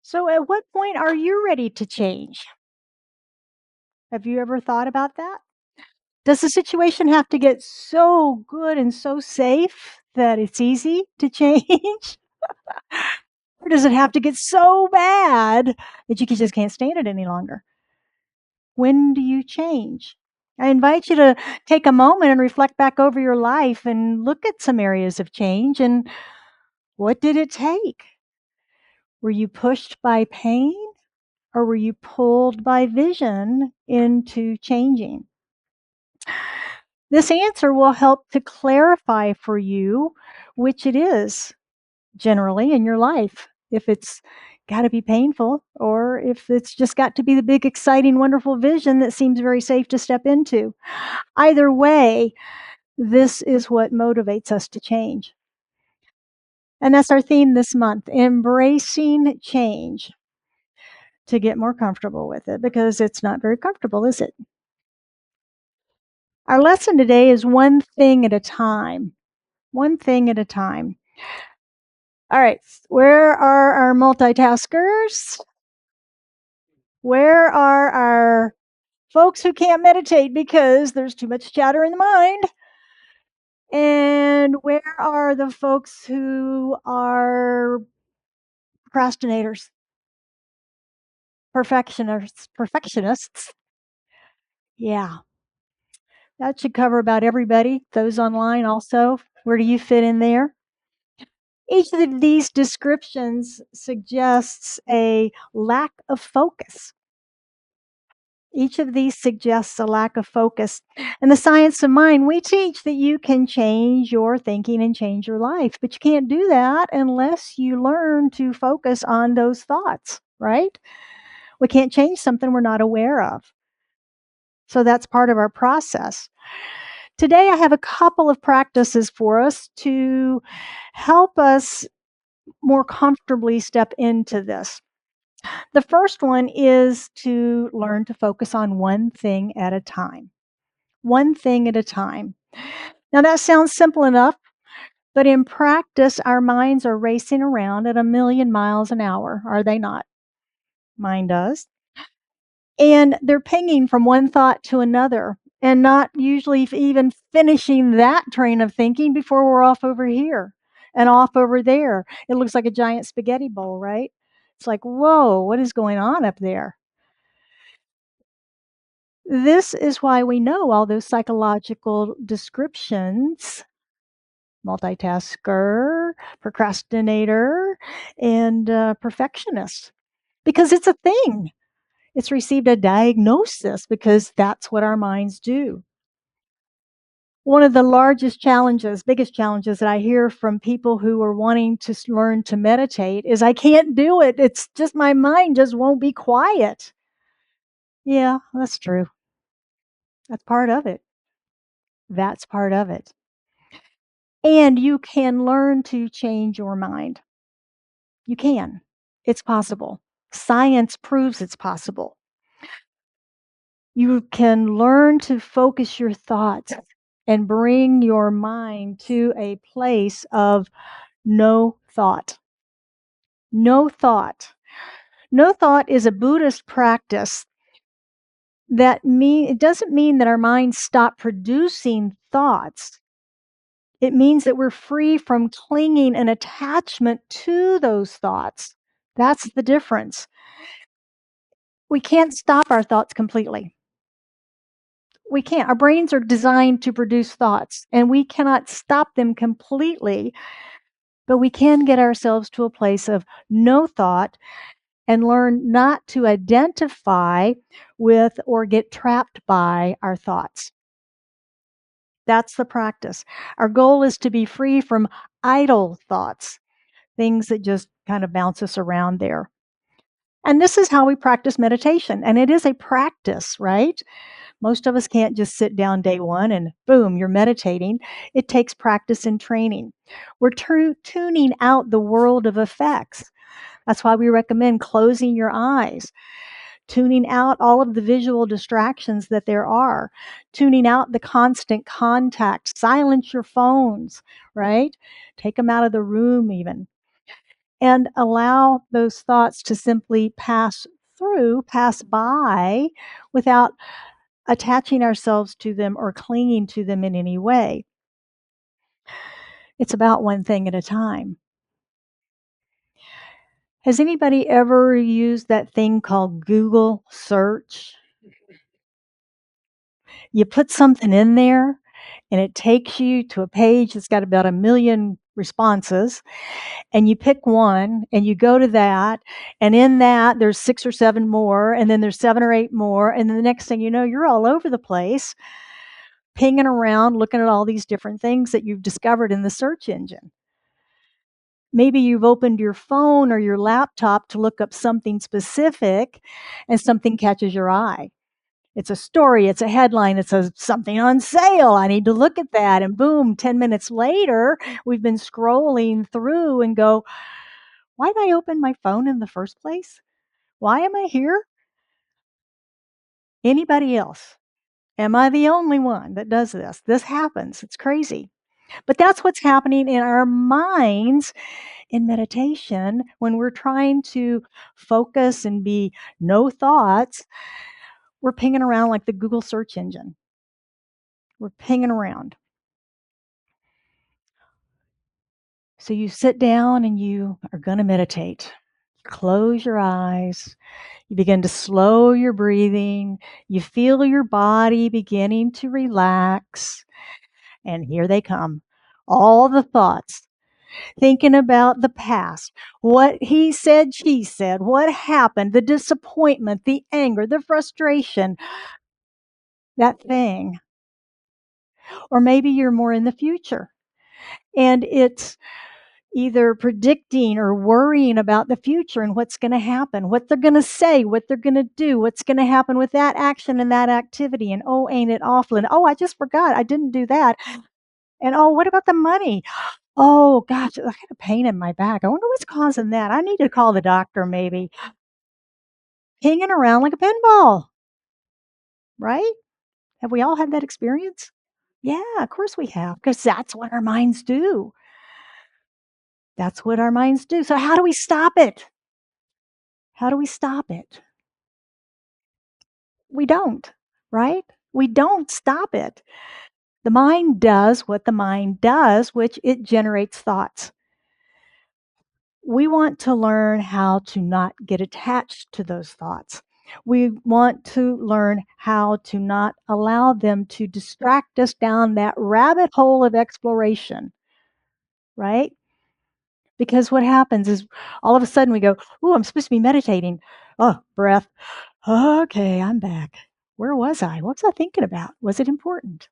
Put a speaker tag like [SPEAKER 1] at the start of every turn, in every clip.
[SPEAKER 1] So, at what point are you ready to change? Have you ever thought about that? Does the situation have to get so good and so safe that it's easy to change? Or does it have to get so bad that you just can't stand it any longer? When do you change? I invite you to take a moment and reflect back over your life and look at some areas of change and what did it take? Were you pushed by pain or were you pulled by vision into changing? This answer will help to clarify for you which it is generally in your life. If it's got to be painful or if it's just got to be the big, exciting, wonderful vision that seems very safe to step into. Either way, this is what motivates us to change. And that's our theme this month, embracing change, to get more comfortable with it because it's not very comfortable, is it? Our lesson today is one thing at a time. One thing at a time. All right, where are our multitaskers? Where are our folks who can't meditate because there's too much chatter in the mind? And where are the folks who are procrastinators, perfectionists? Yeah, that should cover about everybody. Those online also. Where do you fit in there? Each of these descriptions suggests a lack of focus. Each of these suggests a lack of focus. In the science of mind, we teach that you can change your thinking and change your life, but you can't do that unless you learn to focus on those thoughts, right? We can't change something we're not aware of. So that's part of our process. Today, I have a couple of practices for us to help us more comfortably step into this. The first one is to learn to focus on one thing at a time. One thing at a time. Now, that sounds simple enough, but in practice, our minds are racing around at a million miles an hour, are they not? Mine does. And they're pinging from one thought to another and not usually even finishing that train of thinking before we're off over here and off over there. It looks like a giant spaghetti bowl, right? It's like, whoa, what is going on up there? This is why we know all those psychological descriptions: multitasker, procrastinator, and perfectionist, because it's a thing. It's received a diagnosis because that's what our minds do. One of the largest challenges, biggest challenges that I hear from people who are wanting to learn to meditate is, I can't do it. It's just my mind just won't be quiet. Yeah, that's true. That's part of it. That's part of it. And you can learn to change your mind. You can. It's possible. Science proves it's possible. You can learn to focus your thoughts and bring your mind to a place of no thought. No thought. No thought is a Buddhist practice it doesn't mean that our minds stop producing thoughts. It means that we're free from clinging and attachment to those thoughts. That's the difference. We can't stop our thoughts completely. We can't. Our brains are designed to produce thoughts, and we cannot stop them completely, but we can get ourselves to a place of no thought and learn not to identify with or get trapped by our thoughts. That's the practice. Our goal is to be free from idle thoughts, things that just kind of bounce us around there. And this is how we practice meditation. And it is a practice, right? Most of us can't just sit down day one and boom, you're meditating. It takes practice and training. We're tuning out the world of effects. That's why we recommend closing your eyes, tuning out all of the visual distractions that there are, tuning out the constant contact, silence your phones, right? Take them out of the room even. and allow those thoughts to simply pass through, pass by, without attaching ourselves to them or clinging to them in any way. It's about one thing at a time. Has anybody ever used that thing called Google search? You put something in there and it takes you to a page that's got about 1 million responses, and you pick one and you go to that, and in that there's 6 or 7 more, and then there's 7 or 8 more, and then the next thing you know, you're all over the place pinging around looking at all these different things that you've discovered in the search engine. Maybe you've opened your phone or your laptop to look up something specific and something catches your eye. It's a story, it's a headline, it says something on sale. I need to look at that. And boom, 10 minutes later, we've been scrolling through and go, why did I open my phone in the first place? Why am I here? Anybody else? Am I the only one that does this? This happens. It's crazy. But that's what's happening in our minds in meditation when we're trying to focus and be no thoughts. We're pinging around like the Google search engine. We're pinging around. So you sit down and you are going to meditate. Close your eyes. You begin to slow your breathing. You feel your body beginning to relax. And here they come. All the thoughts, thinking about the past, what he said, she said, what happened, the disappointment, the anger, the frustration, that thing. Or maybe you're more in the future and it's either predicting or worrying about the future and what's going to happen, what they're going to say, what they're going to do, what's going to happen with that action and that activity. And oh, ain't it awful? And oh, I just forgot I didn't do that. And oh, what about the money? Oh gosh, I got a pain in my back. I wonder what's causing that. I need to call the doctor maybe. Hanging around like a pinball, right? Have we all had that experience? Yeah, of course we have, because that's what our minds do. That's what our minds do. So how do we stop it? How do we stop it? We don't, right? We don't stop it. The mind does what the mind does, which it generates thoughts. We want to learn how to not get attached to those thoughts. We want to learn how to not allow them to distract us down that rabbit hole of exploration, right? Because what happens is all of a sudden we go, "Ooh, I'm supposed to be meditating." Oh, breath. Okay, I'm back. Where was I? What was I thinking about? Was it important?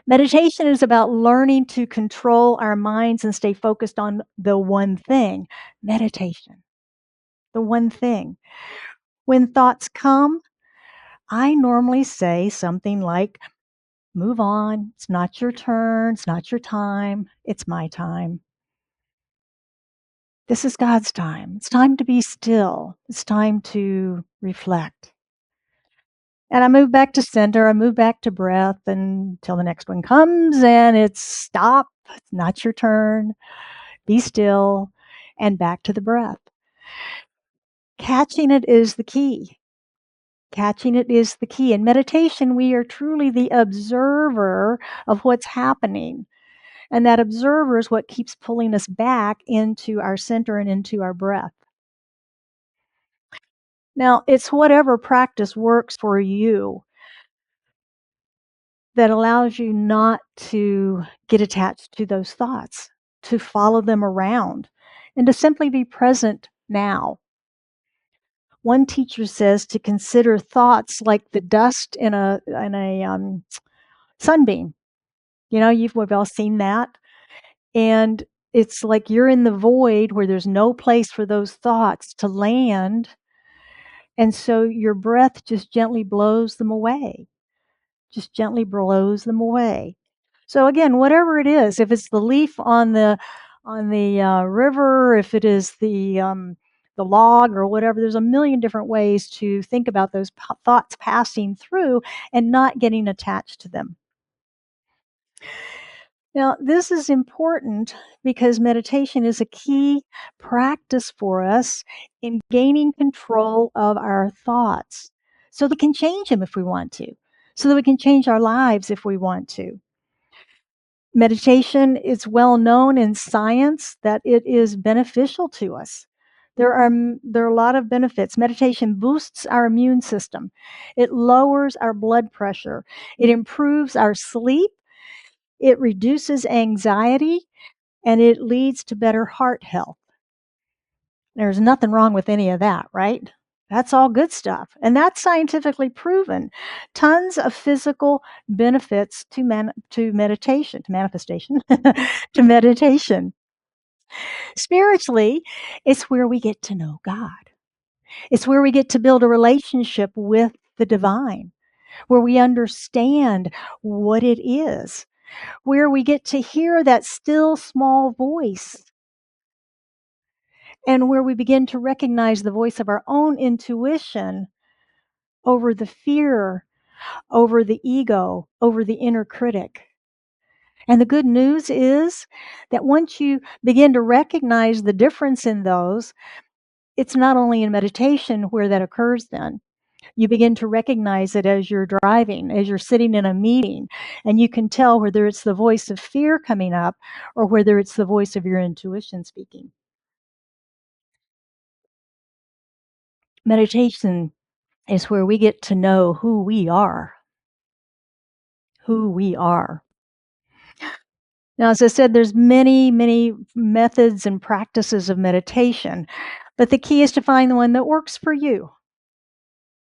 [SPEAKER 1] Meditation is about learning to control our minds and stay focused on the one thing. Meditation, the one thing. When thoughts come, I normally say something like, move on. It's not your turn. It's not your time. It's my time. This is God's time. It's time to be still. It's time to reflect. And I move back to center. I move back to breath until the next one comes and it's stop. It's not your turn. Be still and back to the breath. Catching it is the key. Catching it is the key. In meditation, we are truly the observer of what's happening. And that observer is what keeps pulling us back into our center and into our breath. Now, it's whatever practice works for you that allows you not to get attached to those thoughts, to follow them around, and to simply be present now. One teacher says to consider thoughts like the dust in a sunbeam. You know, we've all seen that. And it's like you're in the void where there's no place for those thoughts to land. And so your breath just gently blows them away, just gently blows them away. So again, whatever it is, if it's the leaf on the river, if it is the log or whatever, there's a million different ways to think about those thoughts passing through and not getting attached to them. Now, this is important because meditation is a key practice for us in gaining control of our thoughts so that we can change them if we want to, so that we can change our lives if we want to. Meditation is well known in science that it is beneficial to us. There are a lot of benefits. Meditation boosts our immune system. It lowers our blood pressure. It improves our sleep. It reduces anxiety, and it leads to better heart health. There's nothing wrong with any of that, right? That's all good stuff. And that's scientifically proven. Tons of physical benefits to meditation, to manifestation, to meditation. Spiritually, it's where we get to know God. It's where we get to build a relationship with the divine, where we understand what it is, where we get to hear that still small voice, and where we begin to recognize the voice of our own intuition over the fear, over the ego, over the inner critic. And the good news is that once you begin to recognize the difference in those, it's not only in meditation where that occurs then. You begin to recognize it as you're driving, as you're sitting in a meeting, and you can tell whether it's the voice of fear coming up or whether it's the voice of your intuition speaking. Meditation is where we get to know who we are. Who we are. Now, as I said, there's many, many methods and practices of meditation, but the key is to find the one that works for you.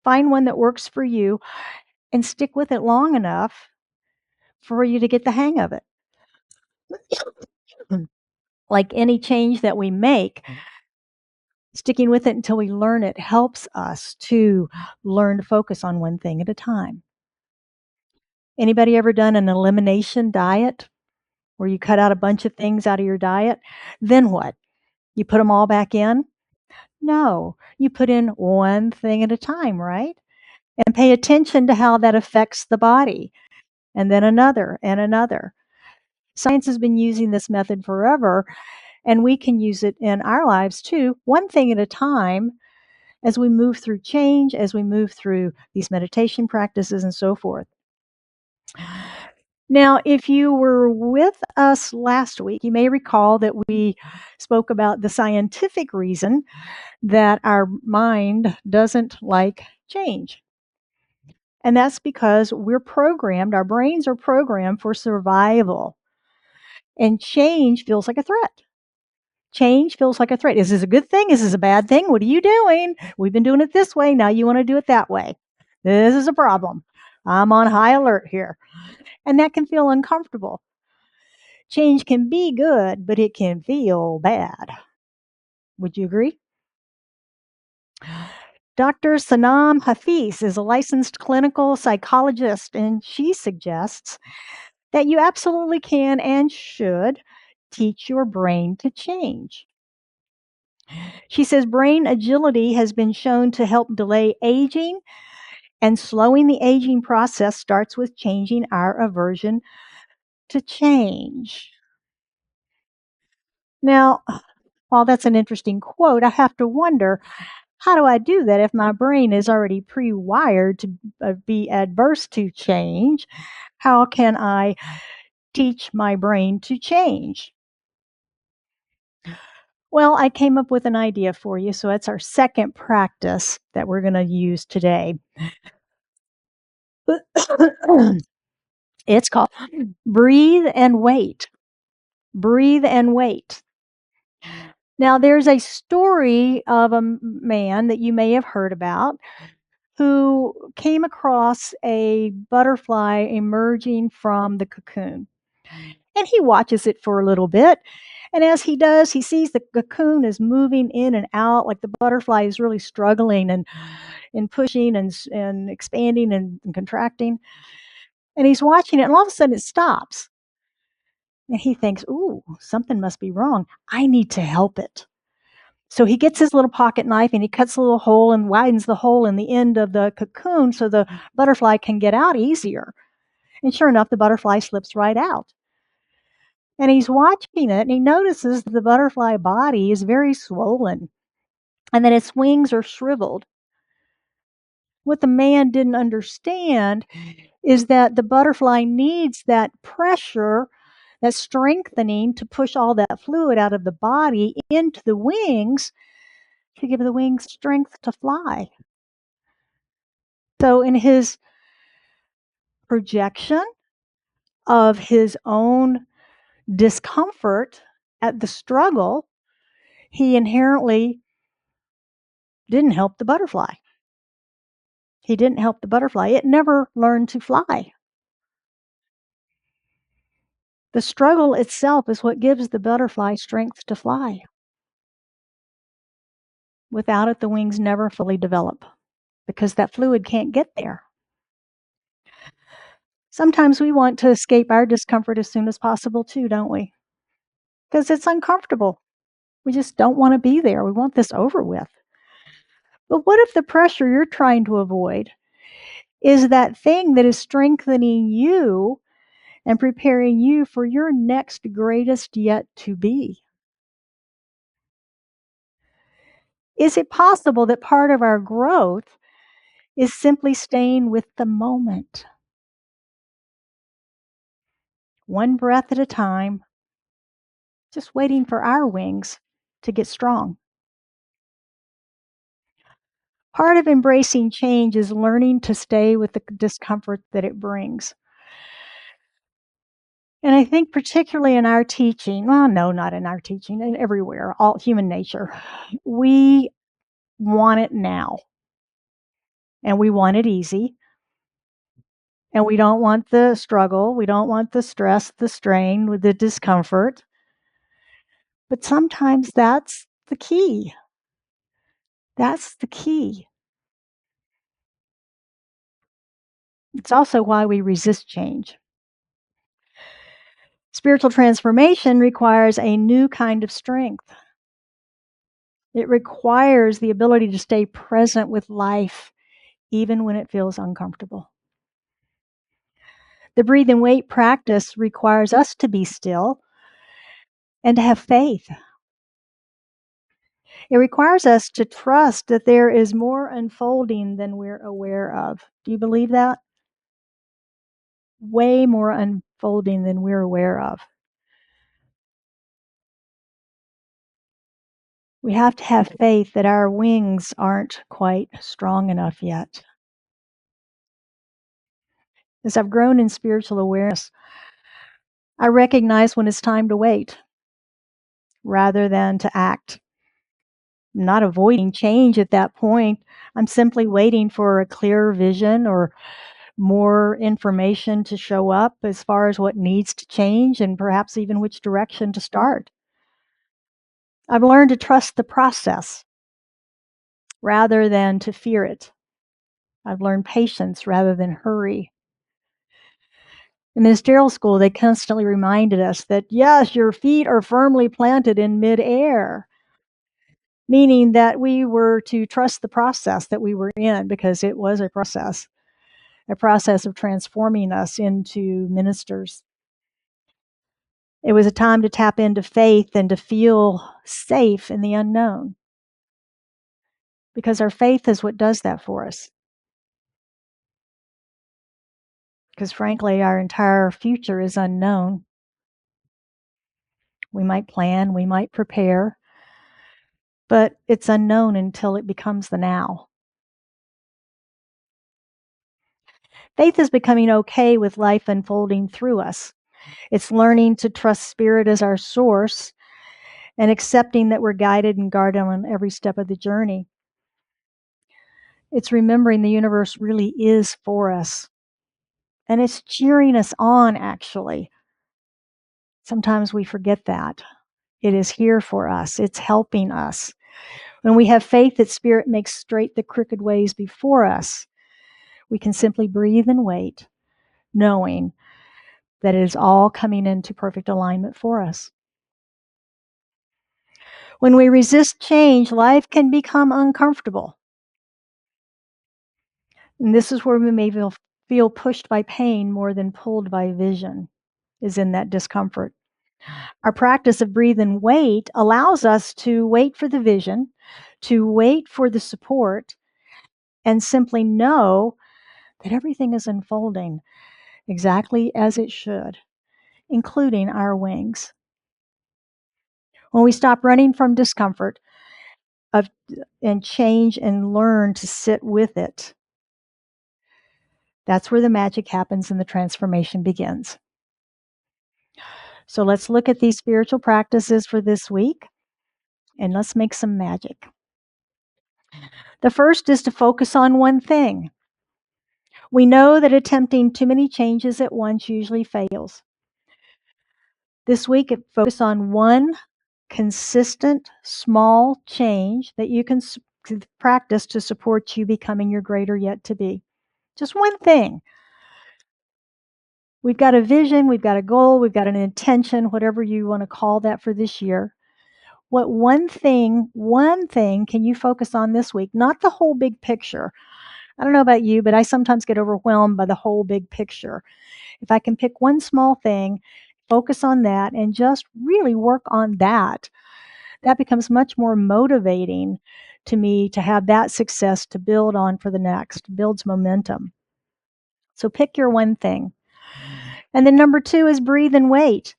[SPEAKER 1] Find one that works for you and stick with it long enough for you to get the hang of it. Like any change that we make, sticking with it until we learn it helps us to learn to focus on one thing at a time. Anybody ever done an elimination diet where you cut out a bunch of things out of your diet? Then what? You put them all back in? No, you put in one thing at a time, right? And pay attention to how that affects the body, and then another and another. Science has been using this method forever, and we can use it in our lives too, one thing at a time, as we move through change, as we move through these meditation practices and so forth. Now, if you were with us last week, you may recall that we spoke about the scientific reason that our mind doesn't like change. And that's because we're programmed, our brains are programmed for survival. And change feels like a threat. Change feels like a threat. Is this a good thing? Is this a bad thing? What are you doing? We've been doing it this way. Now you want to do it that way. This is a problem. I'm on high alert here. And that can feel uncomfortable. Change can be good, but it can feel bad. Would you agree? Dr. Sanam Hafiz is a licensed clinical psychologist, and she suggests that you absolutely can and should teach your brain to change. She says brain agility has been shown to help delay aging, and slowing the aging process starts with changing our aversion to change. Now, while that's an interesting quote, I have to wonder, how do I do that if my brain is already pre-wired to be adverse to change? How can I teach my brain to change? Well, I came up with an idea for you, so that's our second practice that we're going to use today. It's called Breathe and Wait. Breathe and Wait. Now, there's a story of a man that you may have heard about who came across a butterfly emerging from the cocoon. And he watches it for a little bit. And as he does, he sees the cocoon is moving in and out, like the butterfly is really struggling and pushing and expanding and contracting. And he's watching it, and all of a sudden it stops. And he thinks, ooh, something must be wrong. I need to help it. So he gets his little pocket knife and he cuts a little hole and widens the hole in the end of the cocoon so the butterfly can get out easier. And sure enough, the butterfly slips right out. And he's watching it and he notices that the butterfly body is very swollen and that its wings are shriveled. What the man didn't understand is that the butterfly needs that pressure, that strengthening to push all that fluid out of the body into the wings to give the wings strength to fly. So, in his projection of his own discomfort at the struggle, he inherently didn't help the butterfly. He didn't help the butterfly. It never learned to fly. The struggle itself is what gives the butterfly strength to fly. Without it, the wings never fully develop because that fluid can't get there. Sometimes we want to escape our discomfort as soon as possible, too, don't we? Because it's uncomfortable. We just don't want to be there. We want this over with. But what if the pressure you're trying to avoid is that thing that is strengthening you and preparing you for your next greatest yet to be? Is it possible that part of our growth is simply staying with the moment, one breath at a time, just waiting for our wings to get strong? Part of embracing change is learning to stay with the discomfort that it brings. And I think particularly in our teaching, well, no, not in our teaching, and everywhere, all human nature, we want it now. And we want it easy. And we don't want the struggle. We don't want the stress, the strain, with the discomfort. But sometimes that's the key. That's the key. It's also why we resist change. Spiritual transformation requires a new kind of strength. It requires the ability to stay present with life, even when it feels uncomfortable. The breathe and wait practice requires us to be still and to have faith. It requires us to trust that there is more unfolding than we're aware of. Do you believe that? Way more unfolding than we're aware of. We have to have faith that our wings aren't quite strong enough yet. As I've grown in spiritual awareness, I recognize when it's time to wait rather than to act. I'm not avoiding change at that point. I'm simply waiting for a clearer vision or more information to show up as far as what needs to change and perhaps even which direction to start. I've learned to trust the process rather than to fear it. I've learned patience rather than hurry. In ministerial school, they constantly reminded us that, yes, your feet are firmly planted in midair, meaning that we were to trust the process that we were in because it was a process of transforming us into ministers. It was a time to tap into faith and to feel safe in the unknown because our faith is what does that for us. Because frankly, our entire future is unknown. We might plan, we might prepare, but it's unknown until it becomes the now. Faith is becoming okay with life unfolding through us. It's learning to trust Spirit as our source and accepting that we're guided and guarded on every step of the journey. It's remembering the universe really is for us. And it's cheering us on, actually. Sometimes we forget that. It is here for us, it's helping us. When we have faith that Spirit makes straight the crooked ways before us, we can simply breathe and wait, knowing that it is all coming into perfect alignment for us. When we resist change, life can become uncomfortable. And this is where we may feel pushed by pain more than pulled by vision, is in that discomfort. Our practice of breathe and wait allows us to wait for the vision, to wait for the support, and simply know that everything is unfolding exactly as it should, including our wings. When we stop running from discomfort of, and change and learn to sit with it, that's where the magic happens and the transformation begins. So let's look at these spiritual practices for this week and let's make some magic. The first is to focus on one thing. We know that attempting too many changes at once usually fails. This week, focus on one consistent, small change that you can practice to support you becoming your greater yet to be. Just one thing. We've got a vision, we've got a goal, we've got an intention, whatever you want to call that for this year. What one thing can you focus on this week? Not the whole big picture. I don't know about you, but I sometimes get overwhelmed by the whole big picture. If I can pick one small thing, focus on that, and just really work on that, that becomes much more motivating to me to have that success to build on for the next, builds momentum. So pick your one thing. And then number 2 is breathe and wait.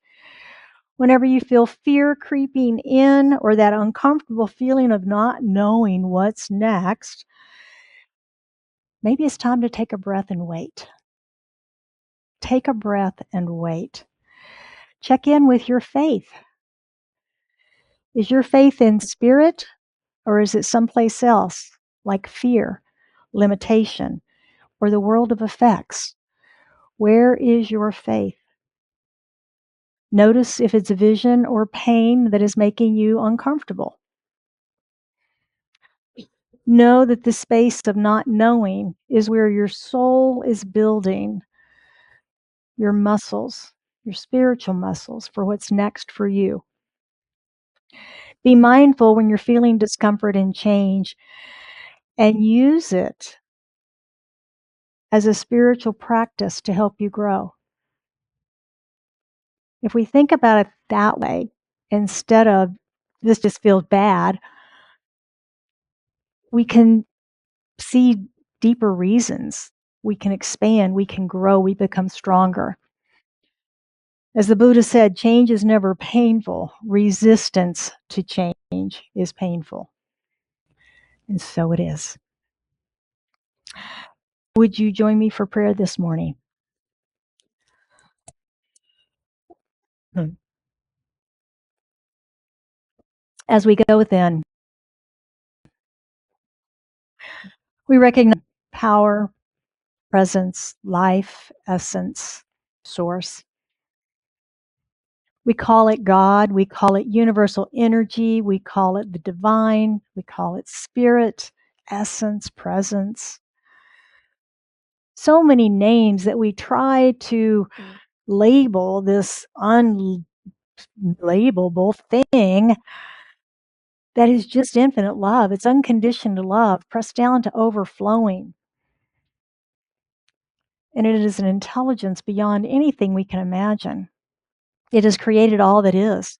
[SPEAKER 1] Whenever you feel fear creeping in or that uncomfortable feeling of not knowing what's next, maybe it's time to take a breath and wait. Take a breath and wait. Check in with your faith. Is your faith in spirit or is it someplace else, like fear, limitation, or the world of effects? Where is your faith? Notice if it's vision or pain that is making you uncomfortable. Know that the space of not knowing is where your soul is building your muscles, your spiritual muscles for what's next for you. Be mindful when you're feeling discomfort and change and use it as a spiritual practice to help you grow. If we think about it that way, instead of this just feels bad, we can see deeper reasons. We can expand, we can grow, we become stronger. As the Buddha said, change is never painful. Resistance to change is painful. And so it is. Would you join me for prayer this morning? As we go within, we recognize power, presence, life, essence, source. We call it God, we call it universal energy, we call it the divine, we call it spirit, essence, presence. So many names that we try to label this unlabelable thing that is just infinite love. It's unconditioned love, pressed down to overflowing. And it is an intelligence beyond anything we can imagine. It has created all that is,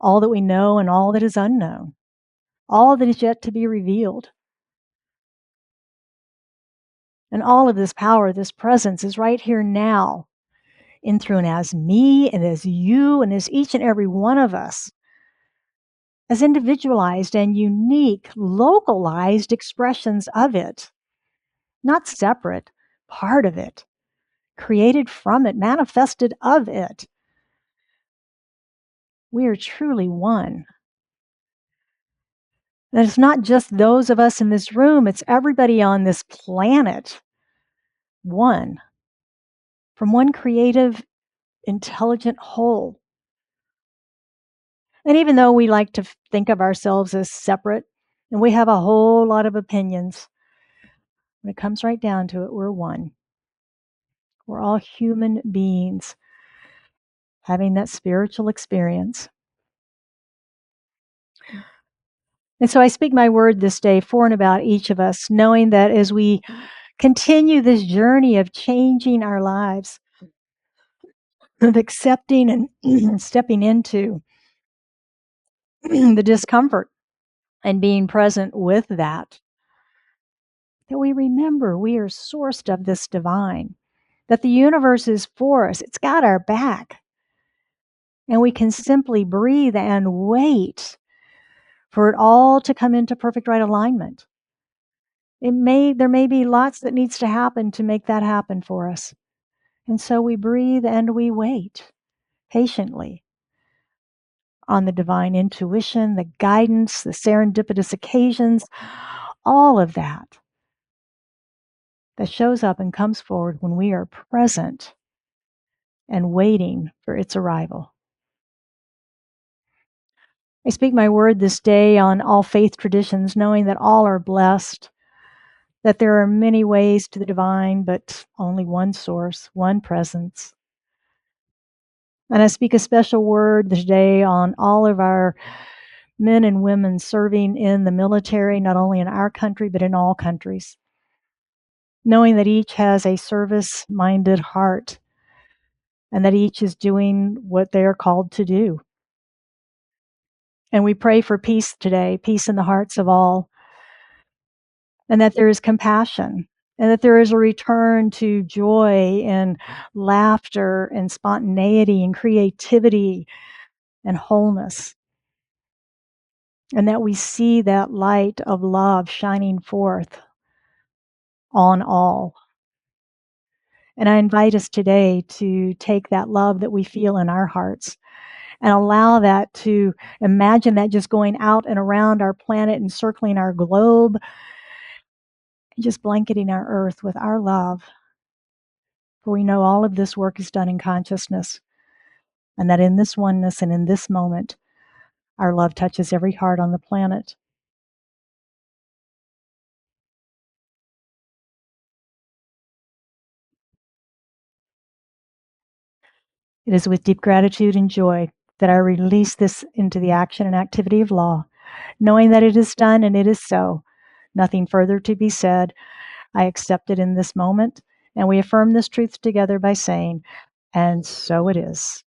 [SPEAKER 1] all that we know and all that is unknown, all that is yet to be revealed. And all of this power, this presence is right here now, in through and as me and as you and as each and every one of us, as individualized and unique, localized expressions of it, not separate, part of it, created from it, manifested of it. We are truly one. And it's not just those of us in this room, it's everybody on this planet. One. From one creative, intelligent whole. And even though we like to think of ourselves as separate, and we have a whole lot of opinions, when it comes right down to it, we're one. We're all human beings having that spiritual experience. And so I speak my word this day for and about each of us, knowing that as we continue this journey of changing our lives, of accepting and stepping into the discomfort and being present with that we remember we are sourced of this divine, that the universe is for us, it's got our back, and we can simply breathe and wait for it all to come into perfect right alignment. There may be lots that needs to happen to make that happen for us. And so we breathe and we wait patiently on the divine intuition, the guidance, the serendipitous occasions, all of that shows up and comes forward when we are present and waiting for its arrival. I speak my word this day on all faith traditions, knowing that all are blessed, that there are many ways to the divine, but only one source, one presence. And I speak a special word today on all of our men and women serving in the military, not only in our country, but in all countries, knowing that each has a service-minded heart and that each is doing what they are called to do. And we pray for peace today, peace in the hearts of all, and that there is compassion, and that there is a return to joy and laughter and spontaneity and creativity and wholeness. And that we see that light of love shining forth on all. And I invite us today to take that love that we feel in our hearts and allow that to imagine that just going out and around our planet and circling our globe and just blanketing our earth with our love. For we know all of this work is done in consciousness, and that in this oneness and in this moment, our love touches every heart on the planet. It is with deep gratitude and joy that I release this into the action and activity of law, knowing that it is done and it is so. Nothing further to be said. I accept it in this moment, and we affirm this truth together by saying, and so it is.